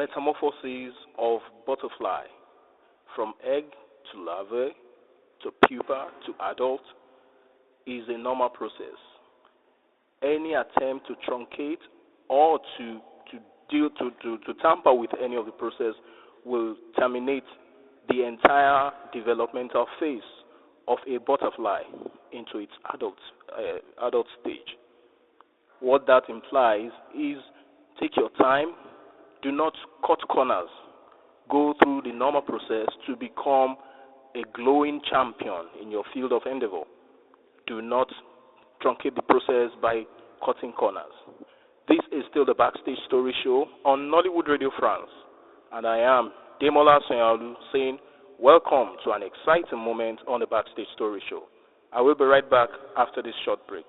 metamorphosis of butterfly from egg to larvae to pupa to adult is a normal process. Any attempt to truncate or to tamper with any of the process will terminate the entire developmental phase of a butterfly into its adult stage. What that implies is take your time, do not cut corners, go through the normal process to become a glowing champion in your field of endeavor. Do not truncate the process by cutting corners. This is still the Backstage Story Show on Nollywood Radio France, and I am Demola Sanyaolu saying welcome to an exciting moment on the Backstage Story Show. I will be right back after this short break.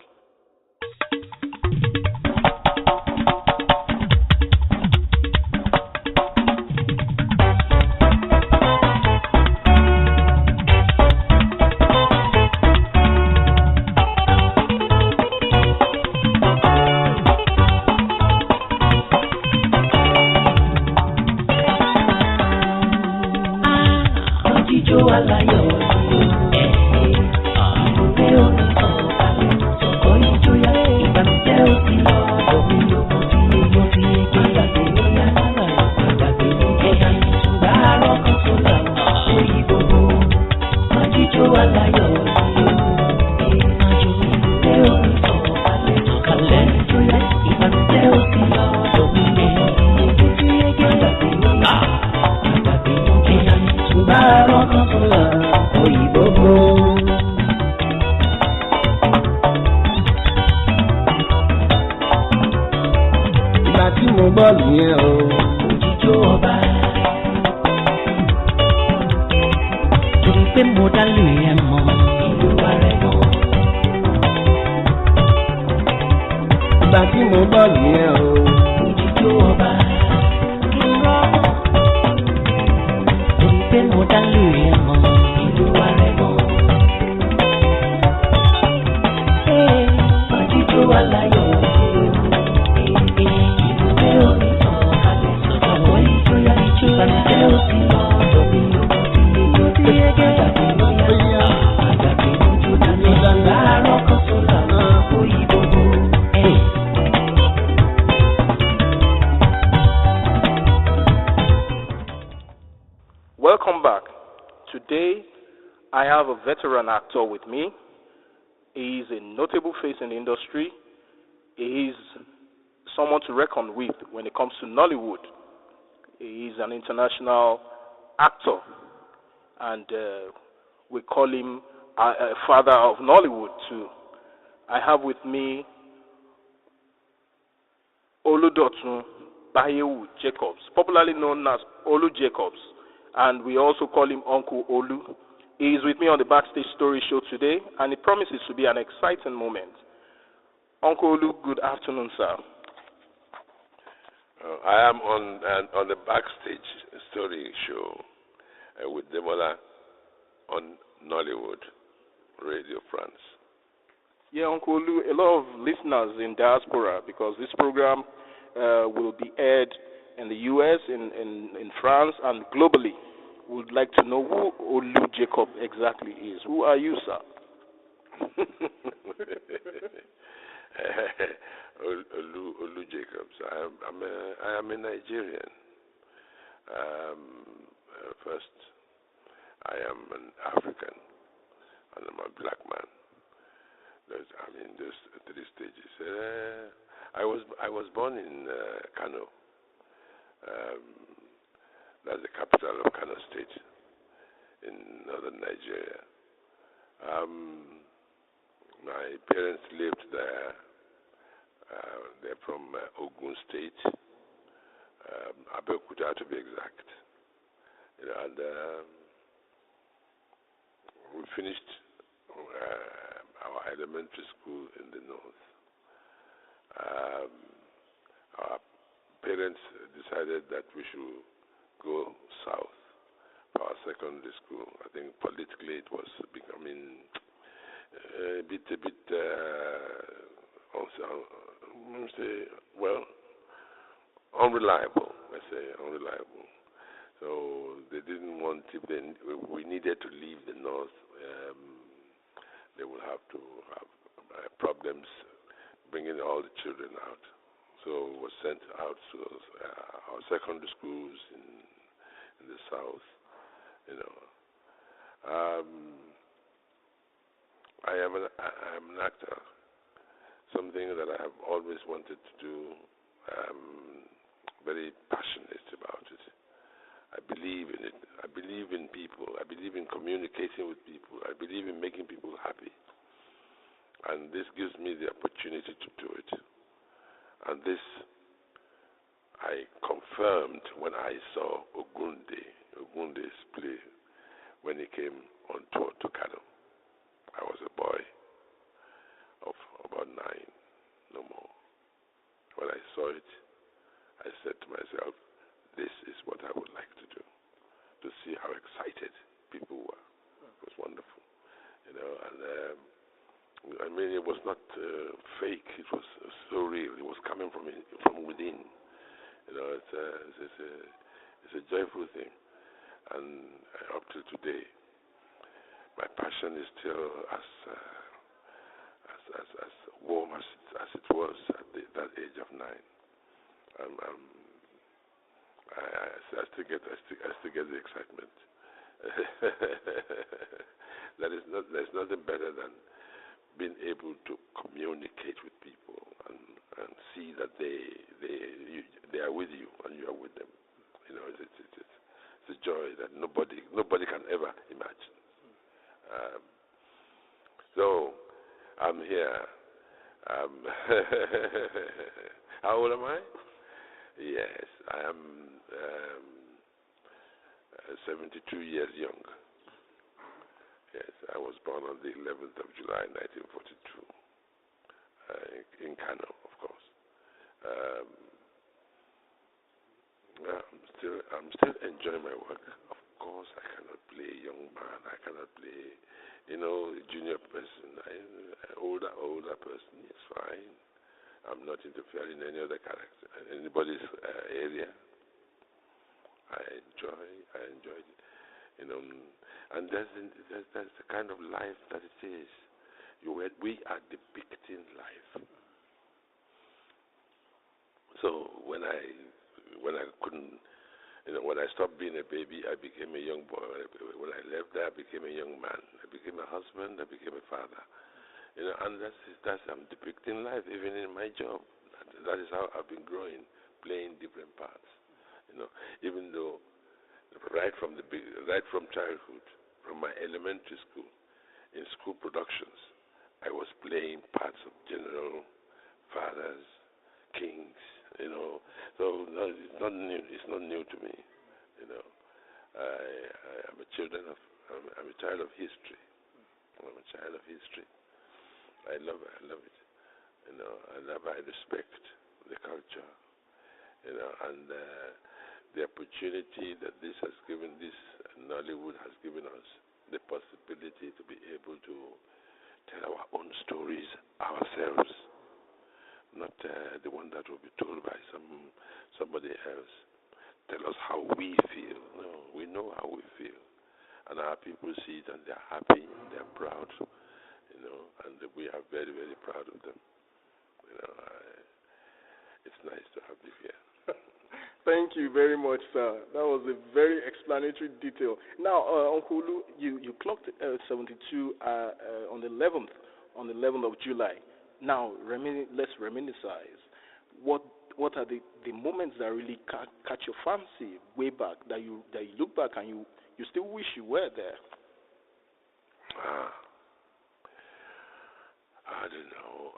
Welcome back. Today, I have a veteran actor with me. He is a notable face in the industry. He is someone to reckon with when it comes to Nollywood. He is an international actor, and we call him a father of Nollywood too. I have with me Olu Jacobs, popularly known as Olu Jacobs, and we also call him Uncle Olu. He is with me on the Backstage Story Show today, and it promises to be an exciting moment. Uncle Olu, good afternoon, sir. I am on the Backstage Story Show with Demola on Nollywood Radio France. Yeah, Uncle Olu, a lot of listeners in diaspora, because this program will be aired in the U.S., in France, and globally, would like to know who Olu Jacob exactly is. Who are you, sir? Olu Jacobs. I am a Nigerian. First, I am an African, and I'm a black man. There's three stages. I was born in Kano. That's the capital of Kano State in northern Nigeria. My parents lived there. They're from Ogun State, Abeokuta to be exact. And we finished our elementary school in the north. Our parents decided that we should go south for our secondary school. I think politically it was becoming a bit unreliable. I say, unreliable. So they didn't want, if we needed to leave the north, they will have to have problems bringing all the children out. So we were sent out to our secondary schools in the south. I am an actor. Something that I have always wanted to do. Very passionate about it. I believe in it. I believe in people. I believe in communicating with people. I believe in making people happy. And this gives me the opportunity to do it. And this I confirmed when I saw Ogunde's play when he came on tour to Kano. I was a boy of about 9, no more. When I saw it, I said to myself, this is what I would like to do, to see how excited people were. It was wonderful, and I mean, it was not fake. It was so real. It was coming from within. It's a joyful thing, and up to today, my passion is still as warm as it was at that age of 9. I still get the excitement. There's nothing better than being able to communicate with people and see that they are with you and you are with them. It's a joy that nobody can ever imagine. So I'm here. How old am I? Yes, I am 72 years young. Yes, I was born on the 11th of July, 1942, in Kano, of course. I'm still enjoying my work. Of course, I cannot play young man. I cannot play, junior person. Older person is fine. I'm not interfering in any other character, anybody's area. I enjoy it, and that's the kind of life that it is. We are depicting life. So when I couldn't, when I stopped being a baby, I became a young boy. When I left there, I became a young man. I became a husband. I became a father. And that's I'm depicting life, even in my job. That is how I've been growing, playing different parts. Even though right from childhood, from my elementary school, in school productions, I was playing parts of general, fathers, kings. So no, it's not new. It's not new to me. I'm a child of history. I'm a child of history. I love it. I respect the culture, and the opportunity that this Nollywood has given us, the possibility to be able to tell our own stories ourselves, not the one that will be told by somebody else. Tell us how we feel. No, we know how we feel, and our people see it and they're happy, they're proud. And we are very, very proud of them. It's nice to have you here. Thank you very much, sir. That was a very explanatory detail. Now, Uncle Olu, you clocked 72 on the 11th of July. Now, let's reminisce. What are the moments that really catch your fancy way back, that you look back and you still wish you were there? I don't know.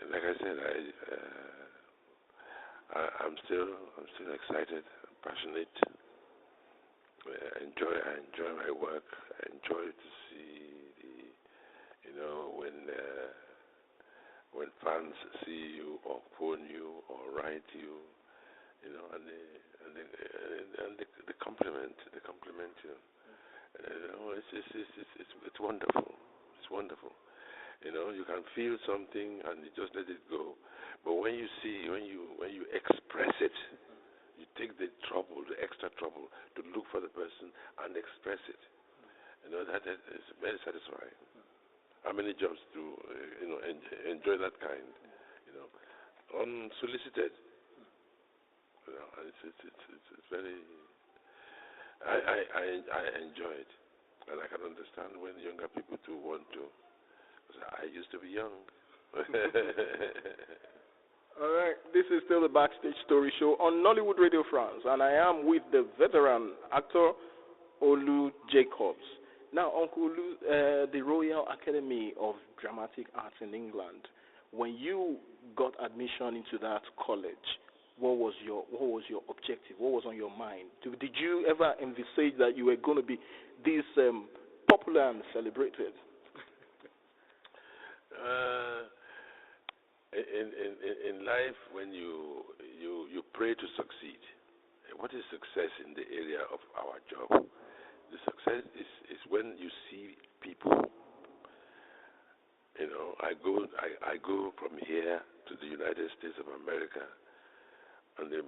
Like I said, I'm still excited, passionate. I enjoy my work. I enjoy to see when fans see you or phone you or write you, and the compliment you. It's wonderful. It's wonderful. You know, you can feel something and you just let it go. But when you express it, you take the trouble, the extra trouble, to look for the person and express it. You know, that is very satisfying. How many jobs do enjoy that kind? You know, unsolicited. You know, and it's very. I enjoy it, and I can understand when younger people too want to. Because I used to be young. All right, this is still the Backstage Story Show on Nollywood Radio France, and I am with the veteran actor Olu Jacobs. Now, Uncle Olu, the Royal Academy of Dramatic Arts in England, when you got admission into that college, what was your objective? What was on your mind? Did you ever envisage that you were going to be this popular and celebrated? In life, when you pray to succeed, what is success in the area of our job? The success is when you see people. You know, I go from here to the United States of America, and in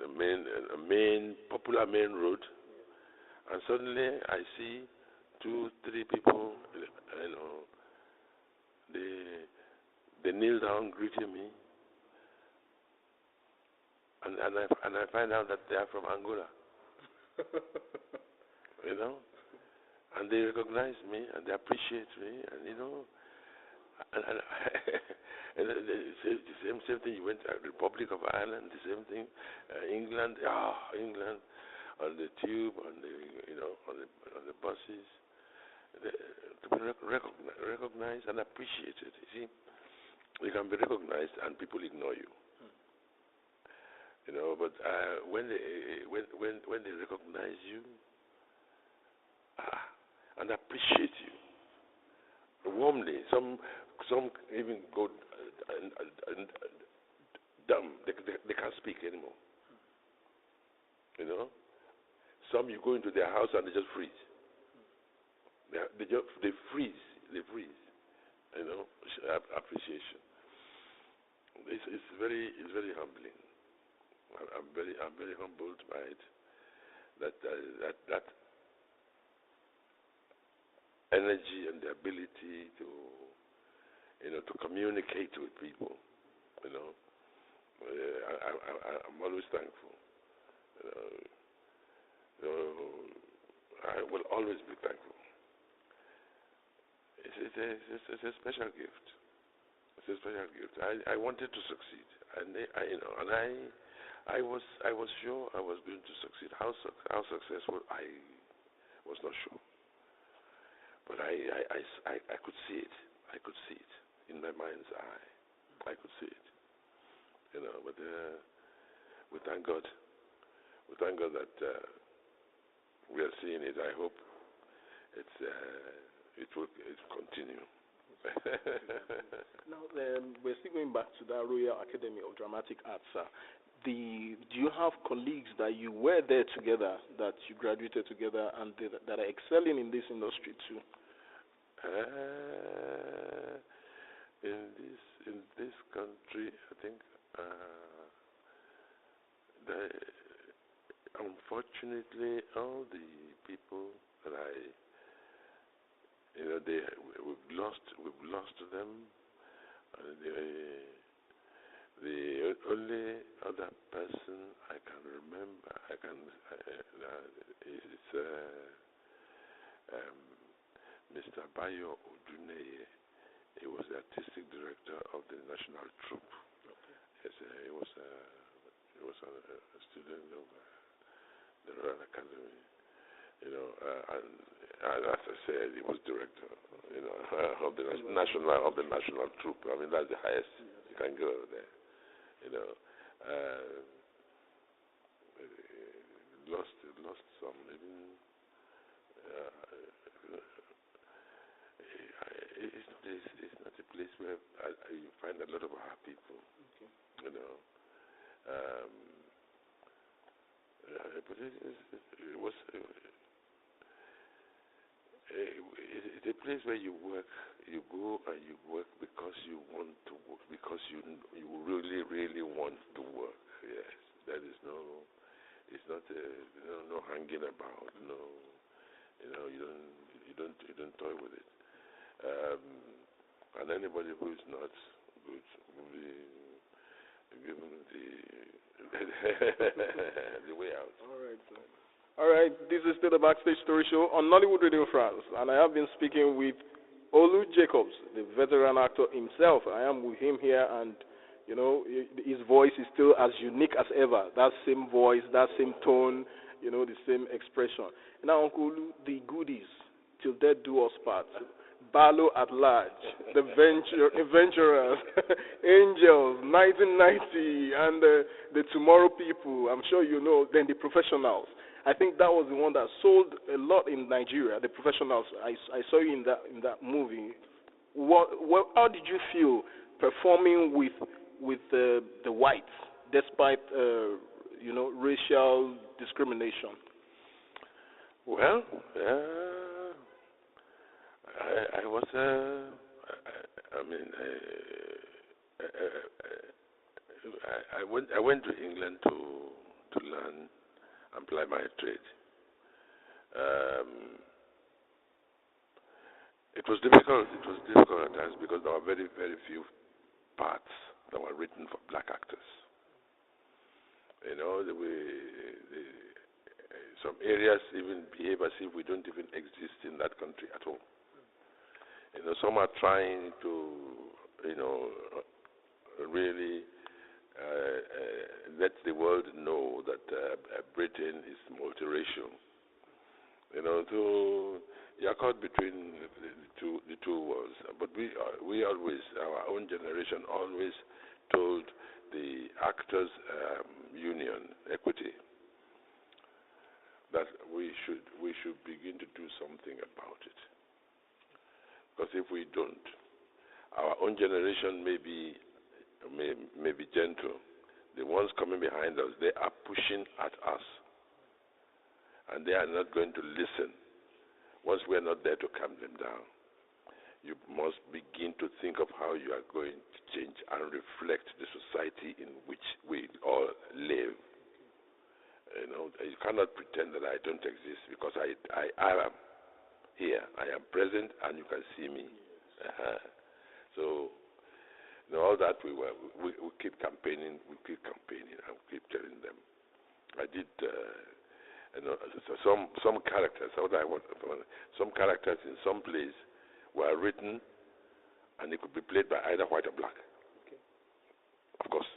a main popular main road, and suddenly I see 2, 3 people. You know, they kneel down greeting me, and I find out that they are from Angola. You know, and they recognize me and they appreciate me, and you know, and the same thing. You went to the Republic of Ireland, the same thing, England, England, on the tube, on the buses. To be recognized and appreciated. You see, you can be recognized and people ignore you. You know, but when they recognize you and appreciate you warmly, some even go and dumb. They can't speak anymore. You know, some you go into their house and they just freeze. They freeze. You know, appreciation. It's very humbling. I'm very humbled by it. That energy and the ability to communicate with people. You know, I'm always thankful. I will always be thankful. It's a special gift. It's a special gift. I wanted to succeed, and I was sure I was going to succeed. How successful, I was not sure, but I could see it. I could see it in my mind's eye. I could see it. You know, but we thank God. We thank God that we are seeing it. I hope it will continue. Now, we're still going back to the Royal Academy of Dramatic Arts. Do you have colleagues that you were there together, that you graduated together, and that are excelling in this industry too? In this country, I think unfortunately all the people that we've lost them. The only other person I can remember is Mr. Bayo Oduneye. He was the artistic director of the National Troupe. Okay. Yes, he was a student of the Royal Academy. You know, and as I said, he was director, of the national troupe. I mean, that's the highest you can go there. You know, lost some. Even it's not a place where you find a lot of our people. Okay. You know, but it was. It's a place where you work, you go and you work because you want to work, because you really, really want to work. Yes, that is it's not no hanging about, no, you don't toy with it. And anybody who is not good will be given the way out. All right, sir. All right, this is still the Backstage Story Show on Nollywood Radio France, and I have been speaking with Olu Jacobs, the veteran actor himself. I am with him here, and his voice is still as unique as ever. That same voice, that same tone, the same expression. Now, Uncle Olu, the goodies, till death do us part. Barlow at large, the adventurers, angels, 1990, and the tomorrow people. I'm sure you know. Then the professionals. I think that was the one that sold a lot in Nigeria. The professionals. I saw you in that movie. How did you feel performing with the whites, despite racial discrimination? Well, I was. I went to England to learn and ply my trade. It was difficult. It was difficult at times because there were very, very few parts that were written for black actors. Some areas even behave as if we don't even exist in that country at all. Some are trying to, really let the world know that Britain is multiracial. You're caught between the two worlds. But we always, our own generation, always told the Actors Union, Equity, that we should begin to do something about it. Because if we don't, our own generation may be gentle. The ones coming behind us, they are pushing at us, and they are not going to listen. Once we are not there to calm them down, you must begin to think of how you are going to change and reflect the society in which we all live. You cannot pretend that I don't exist, because I am here. I am present, and you can see me. So, all that we keep campaigning, and we keep telling them. I did, some characters. Some characters in some plays were written, and they could be played by either white or black. Okay. Of course,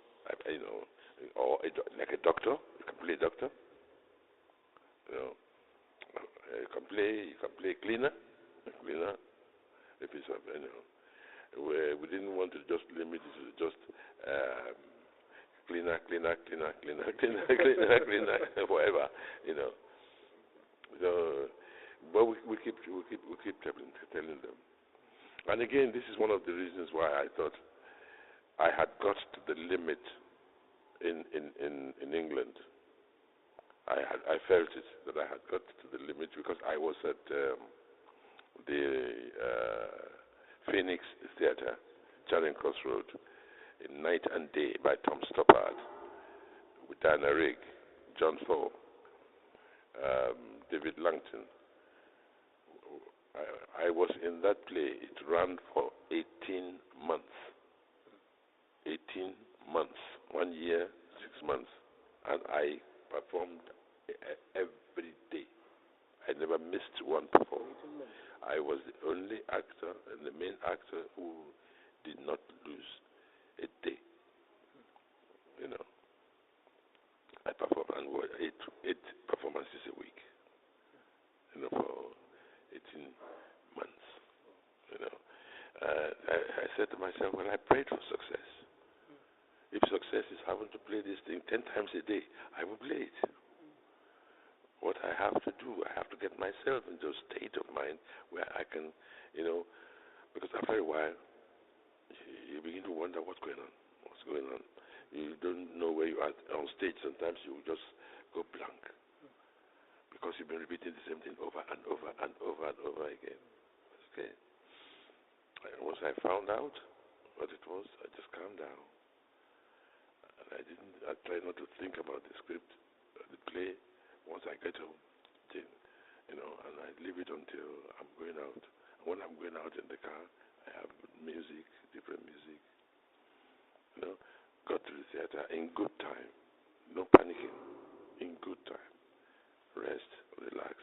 or like a doctor, you can play a doctor. You can play cleaner. If it's we didn't want to just limit it to just cleaner, forever. So, but we keep telling them. And again, this is one of the reasons why I thought I had got to the limit in England. I felt it, that I had got to the limit, because I was at the Phoenix Theatre, Charing Cross Road, in Night and Day by Tom Stoppard, with Diana Rigg, John Ford, David Langton. I was in that play. It ran for 18 months. 18 months. 1 year, 6 months. And I performed every day. I never missed one performance. I was the only actor and the main actor who did not lose a day. I performed and were eight performances a week. For 18 months. I said to myself, well, I prayed for success. If success is having to play this thing 10 times a day, I will play it. What I have to do, I have to get myself into a state of mind where I can, because after a while, you begin to wonder what's going on. You don't know where you are on stage. Sometimes you just go blank, because you've been repeating the same thing over and over and over and over again. okay. And once I found out what it was, I just calmed down. And I tried not to think about the script, the play, once I get home, and I leave it until I'm going out. And when I'm going out in the car, I have music, different music, got to the theater in good time, no panicking, in good time, rest, relax,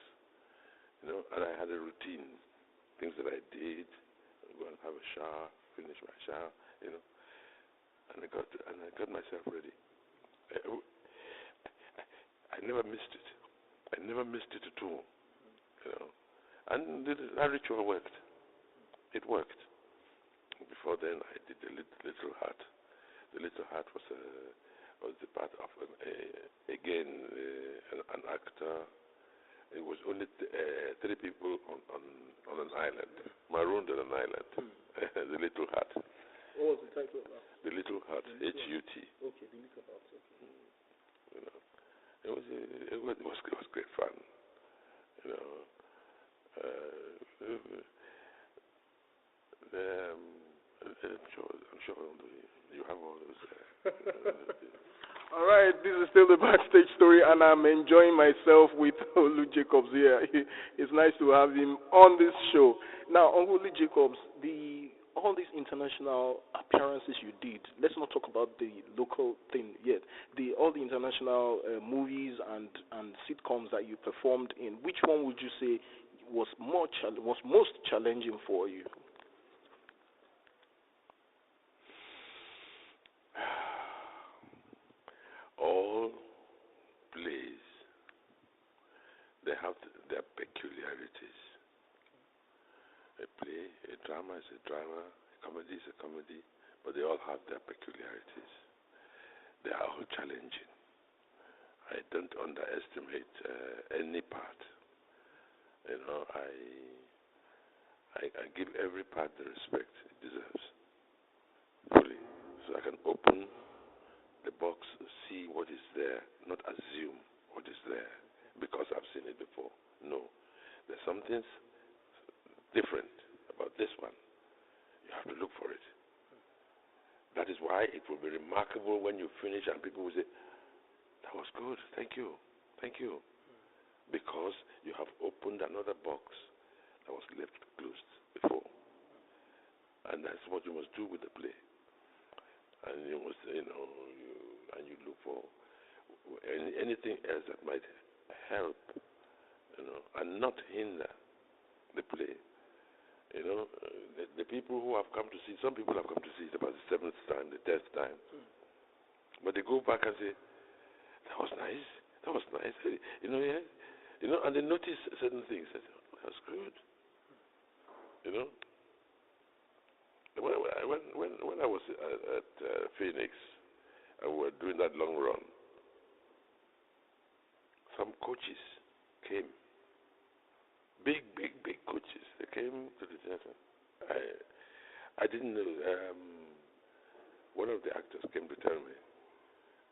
and I had a routine, things that I did, go and have a shower, finish my shower, and I got myself ready. I never missed it. I never missed it at all, and that ritual worked. It worked. Before then, I did the Little Heart. The Little Heart was the part of an actor. It was only 3 people on an island, marooned on an island. The Little Heart. What was the title of that? The Little Heart, H-U-T. Okay, The Little Heart. Okay. It was great fun. I'm sure you have all those. All right, this is still the backstage story, and I'm enjoying myself with Olu Jacobs here. It's nice to have him on this show. Now, Olu Jacobs, all these international appearances you did, let's not talk about the local thing yet. All the international movies and sitcoms that you performed in, which one would you say was most challenging for you? All plays, they have their peculiarities. A play, a drama is a drama, a comedy is a comedy, but they all have their peculiarities. They are all challenging. I don't underestimate any part. I give every part the respect it deserves, fully, so I can open the box, see what is there, not assume what is there because I've seen it before. No, there's something different about this one. You have to look for it. That is why it will be remarkable when you finish and people will say, that was good, thank you, because you have opened another box that was left closed before. And that's what you must do with the play. And you must, and you look for anything else that might help, and not hinder the play. The people who have come to see, some people have come to see it about the 7th time, the 10th time, but they go back and say, that was nice, and they notice certain things. They say, oh, that's good, When I was at Phoenix and we were doing that long run, some coaches came. Big coaches. They came to the theater. I didn't know. One of the actors came to tell me.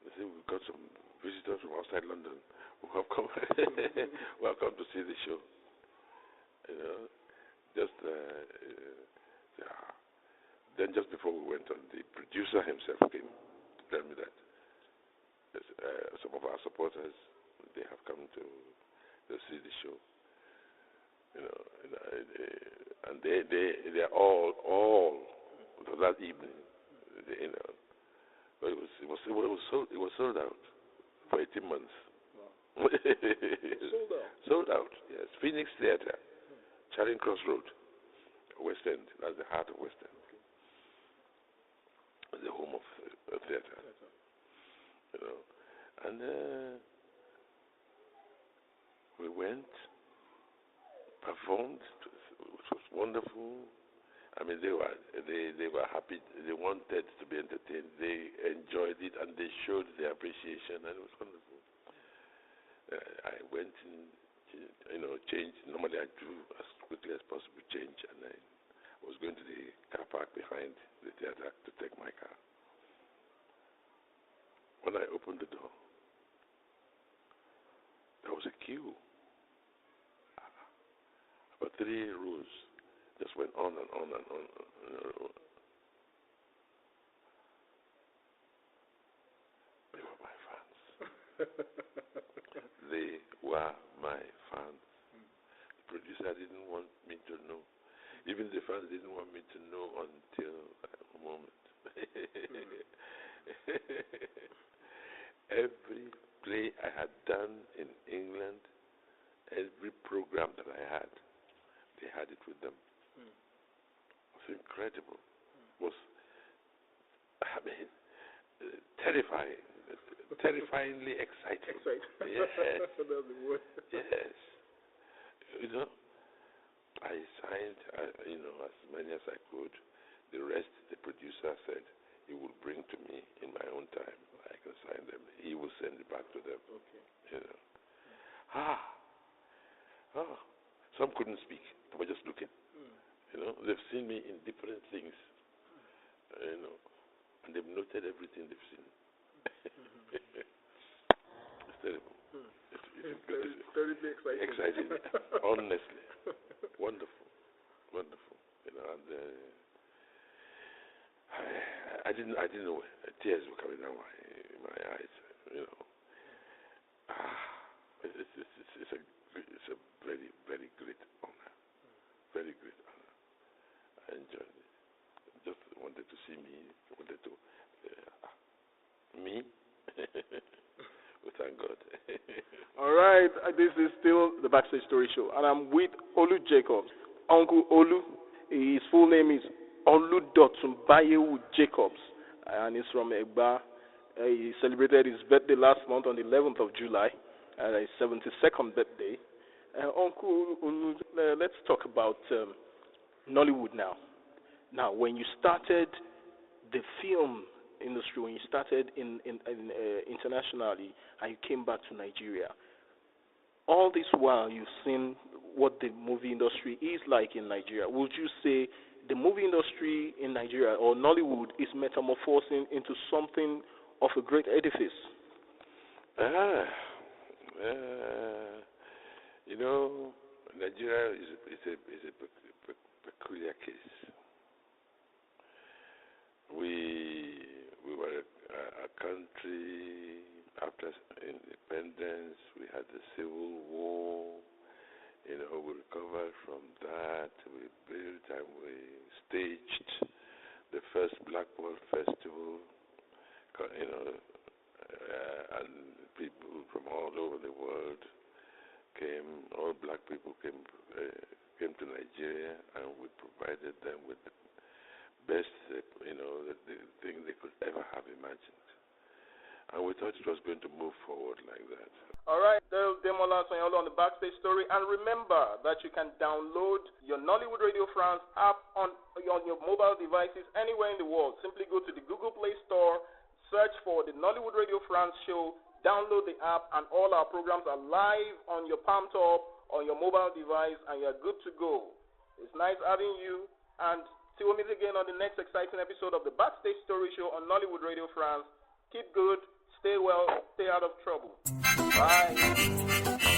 They said, we've got some visitors from outside London who have come, who have come to see the show. Then just before we went on, the producer himself came to tell me that some of our supporters, they have come to see the show. And they are all for that evening. But it was sold out for 18 months. Wow. Sold out. Sold out. Yes, Phoenix Theater, Charing Cross Road, West End. That's the heart of West End. The home of theater. And we went, performed, which was wonderful. I mean, they were happy. They wanted to be entertained. They enjoyed it, and they showed their appreciation, and it was wonderful. I went and changed. Normally, I do as quickly as possible change, and I was going to the car park behind the theater to take my car. When I opened the door, there was a queue. About 3 rows Just went on and on and on. You know. They were my fans. They were my fans. The producer didn't want me to know. Even the fans didn't want me to know until that moment. Every play I had done in England, every program that I had, they had it with them. It was incredible. It was, terrifying. Terrifyingly exciting. Yes. Yes. You know, I signed, as many as I could. The rest, the producer said he will bring to me in my own time. I can sign them. He will send it back to them. Okay. You know. Some couldn't speak. They were just looking. You know, they've seen me in different things. You know, and they've noted everything they've seen. It's terrible. It's terribly exciting. Exciting, honestly. Wonderful. You know, and I didn't know. Tears were coming down my eyes. You know, it's a very, very great honor. Very great honor. I enjoyed it. Just wanted to see me. Wanted to me. We thank God. All right, this is still the Backstage Story Show, and I'm with Olu Jacobs, Uncle Olu. His full name is Olu Jacobs, and he's from Egba. He celebrated his birthday last month on the 11th of July, his 72nd birthday. Uncle Olu, let's talk about Nollywood now. Now, when you started the film industry, when you started internationally and you came back to Nigeria, all this while you've seen what the movie industry is like in Nigeria. Would you say the movie industry in Nigeria or Nollywood is metamorphosing into something of a great edifice? You know, Nigeria is a peculiar case. We were a country after independence. We had the Civil War. You know, we recovered from that. We built and we staged the first Black World Festival. You know, and people from all over the world came. All black people came to Nigeria, and we provided them with the best, the thing they could ever have imagined. And we thought it was going to move forward like that. All right, there's Demola Sanyaolu on the Backstage Story. And remember that you can download your Nollywood Radio France app on your mobile devices anywhere in the world. Simply go to the Google Play Store, search for the Nollywood Radio France show, download the app, and all our programs are live on your palm top, on your mobile device, and you're good to go. It's nice having you, and till we meet again on the next exciting episode of the Backstage Story Show on Nollywood Radio France. Keep good, stay well, stay out of trouble. Bye.